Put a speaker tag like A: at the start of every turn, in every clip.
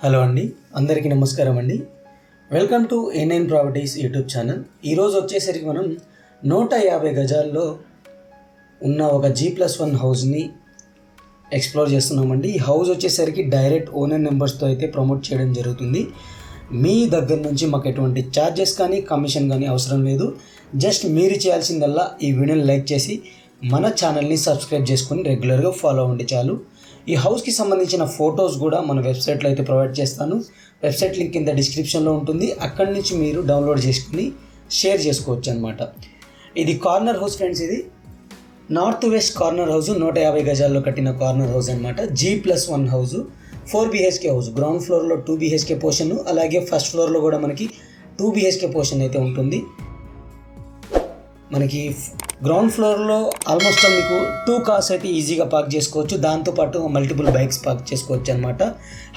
A: Hello అండి, అందరికీ నమస్కారం అండి. Welcome to A9 properties YouTube channel. ఈరోజు వచ్చేసరికి మనం 150 గజాల్లో ఉన్న ఒక G+1 హౌస్ని ఎక్స్ప్లోర్ చేస్తున్నామండి. ఈ హౌస్ వచ్చేసరికి డైరెక్ట్ ఓనర్ నెంబర్స్తో అయితే ప్రమోట్ చేయడం జరుగుతుంది. మీ దగ్గర నుంచి మాకు ఎటువంటి ఛార్జెస్ కానీ కమిషన్ కానీ అవసరం లేదు. జస్ట్ మీరు చేయాల్సిందల్లా ఈ వీడియోని లైక్ చేసి మన ఛానల్ని సబ్స్క్రైబ్ చేసుకొని రెగ్యులర్గా ఫాలో అవ్వండి చాలు. ఈ హౌస్కి సంబంధించిన ఫొటోస్ కూడా మన వెబ్సైట్లో అయితే ప్రొవైడ్ చేస్తాను. వెబ్సైట్ లింక్ కింద డిస్క్రిప్షన్లో ఉంటుంది. అక్కడి నుంచి మీరు డౌన్లోడ్ చేసుకుని షేర్ చేసుకోవచ్చు అనమాట. ఇది కార్నర్ హౌస్ ఫ్రెండ్స్. ఇది నార్త్ వెస్ట్ కార్నర్ హౌస్, 150 గజాల్లో కట్టిన కార్నర్ హౌస్ అనమాట. G+1 house, 4 BHK house. Ground ఫ్లోర్లో 2 BHK పోర్షన్, అలాగే ఫస్ట్ ఫ్లోర్లో కూడా మనకి 2 BHK పోర్షన్ అయితే ఉంటుంది. మనకి గ్రౌండ్ ఫ్లోర్లో ఆల్మోస్ట్ మీకు 2 కార్స్ అయితే ఈజీగా పార్క్ చేసుకోవచ్చు. దాంతోపాటు మల్టిపుల్ బైక్స్ పార్క్ చేసుకోవచ్చు అనమాట.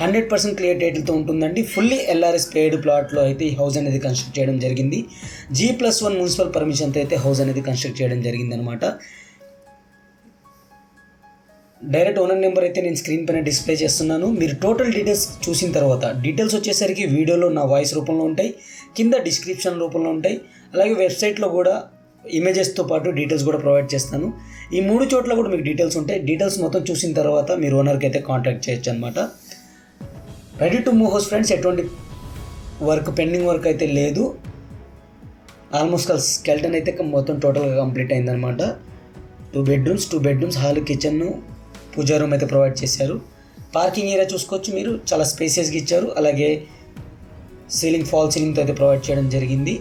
A: 100% క్లియర్ టైటిల్తో ఉంటుందండి. ఫుల్లీ LRS పెయిడ్ ప్లాట్లో అయితే ఈ హౌస్ అనేది కన్స్ట్రక్ట్ చేయడం జరిగింది. G+1 మున్సిపల్ పర్మిషన్తో అయితే హౌస్ అనేది కన్స్ట్రక్ట్ చేయడం జరిగింది అనమాట. డైరెక్ట్ ఓనర్ నెంబర్ అయితే నేను స్క్రీన్ పైన డిస్ప్లే చేస్తున్నాను. మీరు టోటల్ డీటెయిల్స్ చూసిన తర్వాత, డీటెయిల్స్ వచ్చేసరికి వీడియోలో నా వాయిస్ రూపంలో ఉంటాయి, కింద డిస్క్రిప్షన్ రూపంలో ఉంటాయి, అలాగే వెబ్సైట్లో కూడా ఇమేజెస్తో పాటు డీటెయిల్స్ కూడా ప్రొవైడ్ చేస్తాను. ఈ 3 చోట్ల కూడా మీకు డీటెయిల్స్ ఉంటాయి. డీటెయిల్స్ మొత్తం చూసిన తర్వాత మీరు ఓనర్కి అయితే కాంటాక్ట్ చేయొచ్చు అనమాట. Ready to move house friends. ఎటువంటి పెండింగ్ వర్క్ అయితే లేదు. ఆల్మోస్ట్ స్కెల్టన్ అయితే మొత్తం టోటల్గా కంప్లీట్ అయిందనమాట. 2 బెడ్రూమ్స్, హాల్, కిచెన్, పూజా రూమ్ అయితే ప్రొవైడ్ చేశారు. పార్కింగ్ ఏరియా చూసుకోవచ్చు మీరు, చాలా స్పేసియస్గా ఇచ్చారు. అలాగే ఫాల్ సీలింగ్తో అయితే ప్రొవైడ్ చేయడం జరిగింది.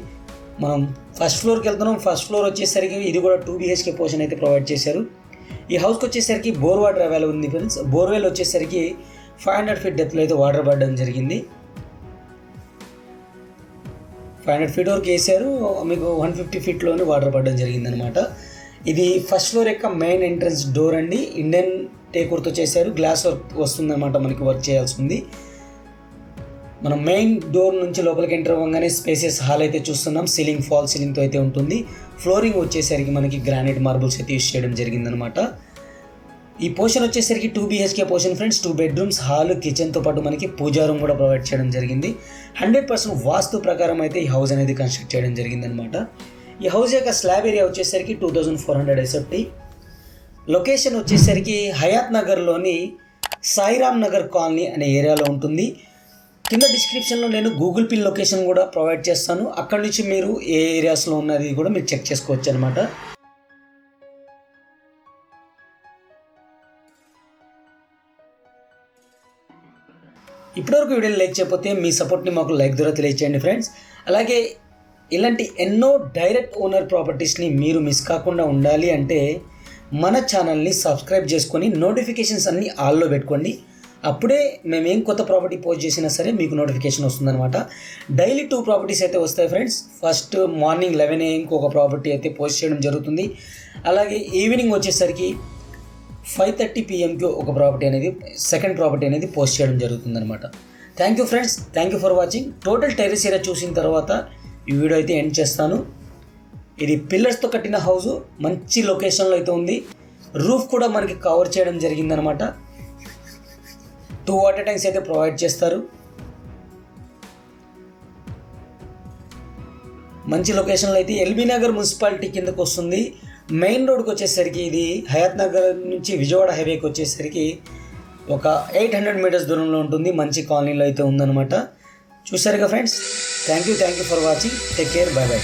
A: మనం ఫస్ట్ ఫ్లోర్కి వెళ్తున్నాం. ఫస్ట్ ఫ్లోర్ వచ్చేసరికి ఇది కూడా 2 BHK పోర్షన్ అయితే ప్రొవైడ్ చేశారు. ఈ హౌస్కి వచ్చేసరికి బోర్ వాటర్ అవైలబుల్ ఉంది ఫ్రెండ్స్. బోర్వెల్ వచ్చేసరికి 500 ఫీట్ డెప్త్లో అయితే వాటర్ పడడం జరిగింది. 500 ఫీట్ వరకు వేసారు, మీకు 150 ఫీట్లోనే వాటర్ పడడం జరిగింది అనమాట. ఇది ఫస్ట్ ఫ్లోర్ యొక్క మెయిన్ ఎంట్రన్స్ డోర్ అండి. ఇండియన్ టేకుర్తో చేశారు. గ్లాస్ వర్క్ వస్తుందన్నమాట, మనకి వర్క్ చేయాల్సి ఉంది. మనం మెయిన్ డోర్ నుంచి లోపలికి ఎంటర్ అవ్వగానే స్పేసెస్ హాల్ అయితే చూస్తున్నాం. ఫాల్ సీలింగ్తో అయితే ఉంటుంది. ఫ్లోరింగ్ వచ్చేసరికి మనకి గ్రానైట్ మార్బుల్స్ అయితే యూస్ చేయడం జరిగిందనమాట. ఈ పోర్షన్ వచ్చేసరికి 2 BHK portion friends. 2 bedrooms, hall, కిచెన్తో పాటు మనకి పూజా రూమ్ కూడా ప్రొవైడ్ చేయడం జరిగింది. 100% వాస్తు ప్రకారం అయితే ఈ హౌస్ అనేది కన్స్ట్రక్ట్ చేయడం జరిగిందనమాట. ఈ హౌస్ యొక్క స్లాబ్ ఏరియా వచ్చేసరికి 2400 SFT. లొకేషన్ వచ్చేసరికి హయాత్ నగర్లోని సాయిరామ్ నగర్ కాలనీ అనే ఏరియాలో ఉంటుంది. కింద డిస్క్రిప్షన్లో నేను గూగుల్ పిన్ లొకేషన్ కూడా ప్రొవైడ్ చేస్తాను. అక్కడి నుంచి మీరు ఏ ఏరియాస్లో ఉన్నది కూడా మీరు చెక్ చేసుకోవచ్చు అనమాట. ఇప్పటివరకు వీడియోని లైక్ చేయకపోతే మీ సపోర్ట్ని మాకు లైక్ ద్వారా తెలియచేయండి ఫ్రెండ్స్. అలాగే ఇలాంటి ఎన్నో డైరెక్ట్ ఓనర్ ప్రాపర్టీస్ని మీరు మిస్ కాకుండా ఉండాలి అంటే మన ఛానల్ని సబ్స్క్రైబ్ చేసుకొని నోటిఫికేషన్స్ అన్నీ ఆల్లో పెట్టుకోండి. అప్పుడే మేమేం కొత్త ప్రాపర్టీ పోస్ట్ చేసినా సరే మీకు నోటిఫికేషన్ వస్తుందన్నమాట. డైలీ 2 ప్రాపర్టీస్ అయితే వస్తాయి ఫ్రెండ్స్. ఫస్ట్ మార్నింగ్ 11 AM ఒక ప్రాపర్టీ అయితే పోస్ట్ చేయడం జరుగుతుంది. అలాగే ఈవినింగ్ వచ్చేసరికి 5:30 PM ఒక ప్రాపర్టీ అనేది, సెకండ్ ప్రాపర్టీ అనేది పోస్ట్ చేయడం జరుగుతుందన్నమాట. Thank you friends, thank you for watching. Total terrace area చూసిన తర్వాత ఈ వీడియో అయితే ఎండ్ చేస్తాను. ఇది పిల్లర్స్తో కట్టిన హౌస్, మంచి లొకేషన్లో అయితే ఉంది. రూఫ్ కూడా మనకి కవర్ చేయడం జరిగిందనమాట. 2 వాటర్ ట్యాంక్స్ అయితే ప్రొవైడ్ చేస్తారు. మంచి లొకేషన్లో అయితే ఎల్బీ నగర్ మున్సిపాలిటీ కిందకు వస్తుంది. మెయిన్ రోడ్కి వచ్చేసరికి ఇది హయాత్ నగర్ నుంచి విజయవాడ హైవేకి వచ్చేసరికి ఒక 800 మీటర్స్ దూరంలో ఉంటుంది. మంచి కాలనీలో అయితే ఉందన్నమాట. చూసారుగా friends. Thank you for watching. Take care, by by.